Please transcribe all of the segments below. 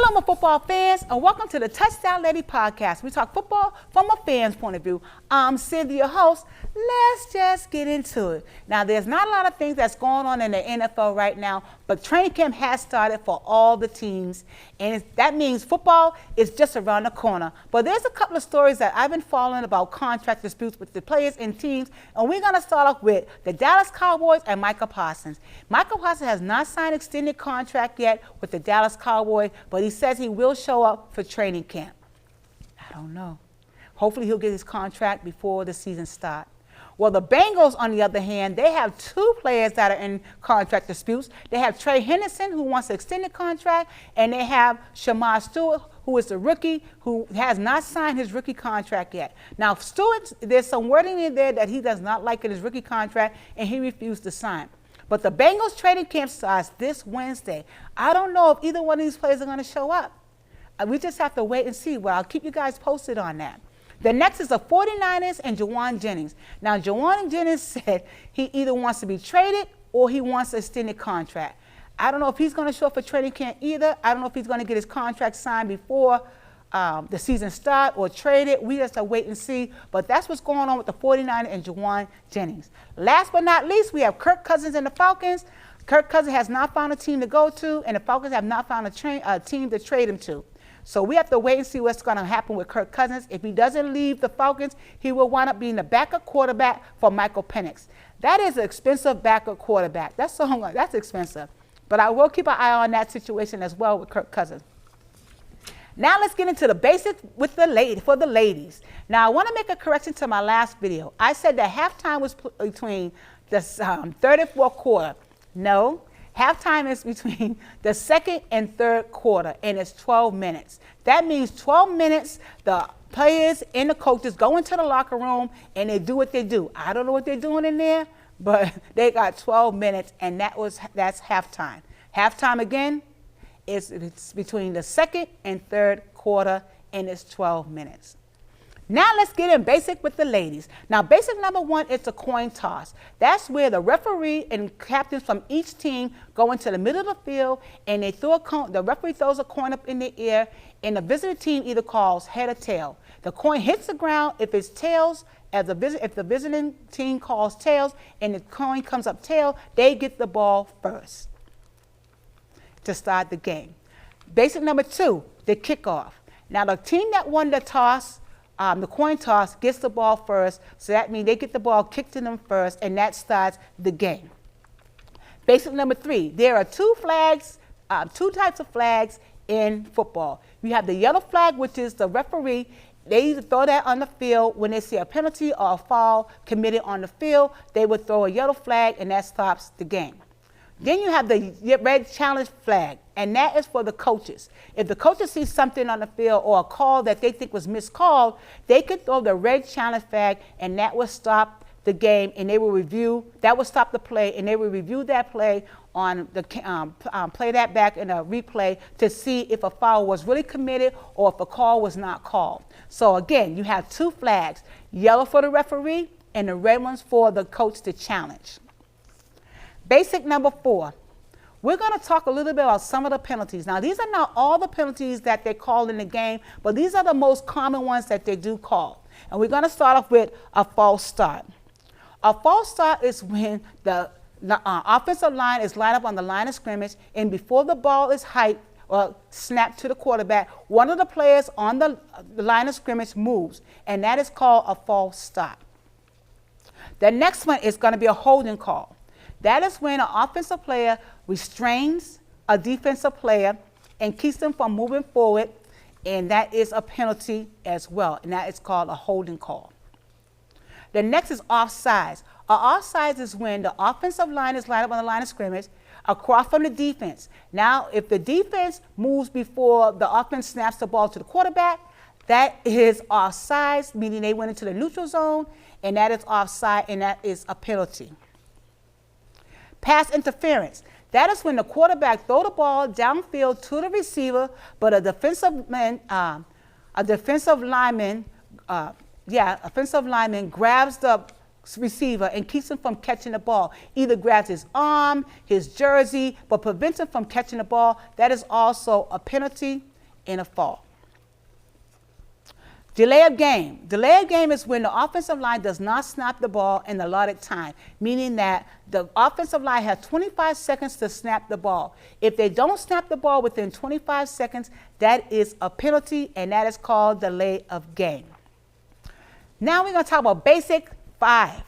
Hello, my football fans, and welcome to the Touchdown Lady podcast. We talk football from a fan's point of view. I'm Cindy, your host. Let's just get into it. Now, there's not a lot of things that's going on in the NFL right now, but training camp has started for all the teams, and that means football is just around the corner. But there's a couple of stories that I've been following about contract disputes with the players and teams, and we're going to start off with the Dallas Cowboys and Micah Parsons. Micah Parsons has not signed an extended contract yet with the Dallas Cowboys, but he says he will show up for training camp. I don't know. Hopefully he'll get his contract before the season starts. Well, the Bengals, on the other hand, they have two players that are in contract disputes. They have Trey Henderson, who wants an extended contract, and they have Shamar Stewart, who is the rookie, who has not signed his rookie contract yet. Now, Stewart, there's some wording in there that he does not like in his rookie contract, and he refused to sign. But the Bengals training camp starts this Wednesday. I don't know if either one of these players are going to show up. We just have to wait and see. Well, I'll keep you guys posted on that. The next is the 49ers and Jawan Jennings. Now, Jawan Jennings said he either wants to be traded or he wants an extended contract. I don't know if he's going to show up for training camp either. I don't know if he's going to get his contract signed before the season starts or traded. We just have to wait and see. But that's what's going on with the 49ers and Jawan Jennings. Last but not least, we have Kirk Cousins and the Falcons. Kirk Cousins has not found a team to go to, and the Falcons have not found a team to trade him to. So we have to wait and see what's going to happen with Kirk Cousins. If he doesn't leave the Falcons, he will wind up being the backup quarterback for Michael Penix. That is an expensive backup quarterback. That's expensive. But I will keep an eye on that situation as well with Kirk Cousins. Now let's get into the basics with for the ladies. Now I want to make a correction to my last video. I said that halftime was between the third and fourth quarter. No. Halftime is between the second and third quarter, and it's 12 minutes. That means 12 minutes, the players and the coaches go into the locker room, and they do what they do. I don't know what they're doing in there, but they got 12 minutes, and that's halftime. Halftime, again, it's between the second and third quarter, and it's 12 minutes. Now let's get in basic with the ladies. Now basic number one is a coin toss. That's where the referee and captains from each team go into the middle of the field, and they throw a coin. The referee throws a coin up in the air, and the visiting team either calls head or tail. The coin hits the ground. If it's tails, if the visiting team calls tails and the coin comes up tail, they get the ball first to start the game. Basic number two, the kickoff. Now the team that won the toss, the coin toss, gets the ball first, so that means they get the ball kicked to them first, and that starts the game. Basic number three, there are two types of flags in football. You have the yellow flag, which is the referee. They either throw that on the field when they see a penalty or a foul committed on the field. They would throw a yellow flag, and that stops the game. Then you have the red challenge flag, and that is for the coaches. If the coaches see something on the field or a call that they think was miscalled, they could throw the red challenge flag, and that will stop the game, and they will review. That will stop the play, and they will review that play on the play that back in a replay to see if a foul was really committed or if a call was not called. So again, you have two flags: yellow for the referee and the red ones for the coach to challenge. Basic number four, we're going to talk a little bit about some of the penalties. Now, these are not all the penalties that they call in the game, but these are the most common ones that they do call. And we're going to start off with a false start. A false start is when the offensive line is lined up on the line of scrimmage, and before the ball is hyped or snapped to the quarterback, one of the players on the line of scrimmage moves, and that is called a false start. The next one is going to be a holding call. That is when an offensive player restrains a defensive player and keeps them from moving forward, and that is a penalty as well, and that is called a holding call. The next is offsides. Offsides is when the offensive line is lined up on the line of scrimmage across from the defense. Now, if the defense moves before the offense snaps the ball to the quarterback, that is offsides, meaning they went into the neutral zone, and that is offside, and that is a penalty. Pass interference. That is when the quarterback throws the ball downfield to the receiver, but a defensive lineman grabs the receiver and keeps him from catching the ball. Either grabs his arm, his jersey, but prevents him from catching the ball. That is also a penalty. in the fall. Delay of game. Delay of game is when the offensive line does not snap the ball in the allotted time, meaning that the offensive line has 25 seconds to snap the ball. If they don't snap the ball within 25 seconds, that is a penalty, and that is called delay of game. Now we're going to talk about basic 5,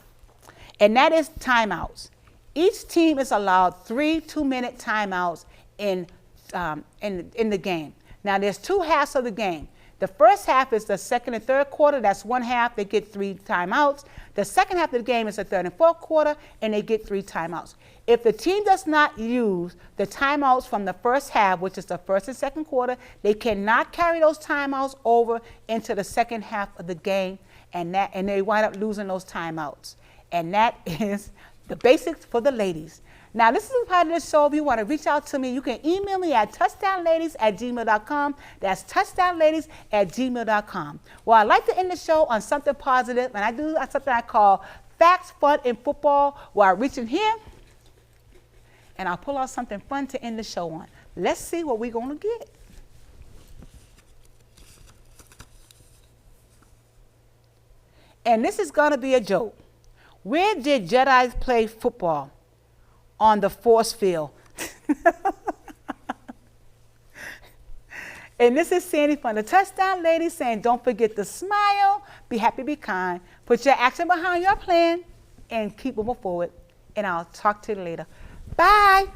and that is timeouts. Each team is allowed 3 2-minute timeouts in the game. Now there's 2 halves of the game. The first half is the second and third quarter. That's one half. They get 3 timeouts. The second half of the game is the third and fourth quarter, and they get 3 timeouts. If the team does not use the timeouts from the first half, which is the first and second quarter, they cannot carry those timeouts over into the second half of the game, and they wind up losing those timeouts. And that is the basics for the ladies. Now, this is a part of the show. If you want to reach out to me, you can email me at touchdownladies@gmail.com. That's touchdownladies@gmail.com. Well, I'd like to end the show on something positive, and I do something I call Facts, Fun, in Football, where I reach in here, and I'll pull out something fun to end the show on. Let's see what we're going to get. And this is going to be a joke. Where did Jedi play football? On the force field. And this is Sandy from the Touchdown Ladies saying, don't forget to smile, be happy, be kind, put your action behind your plan, and keep moving forward. And I'll talk to you later. Bye.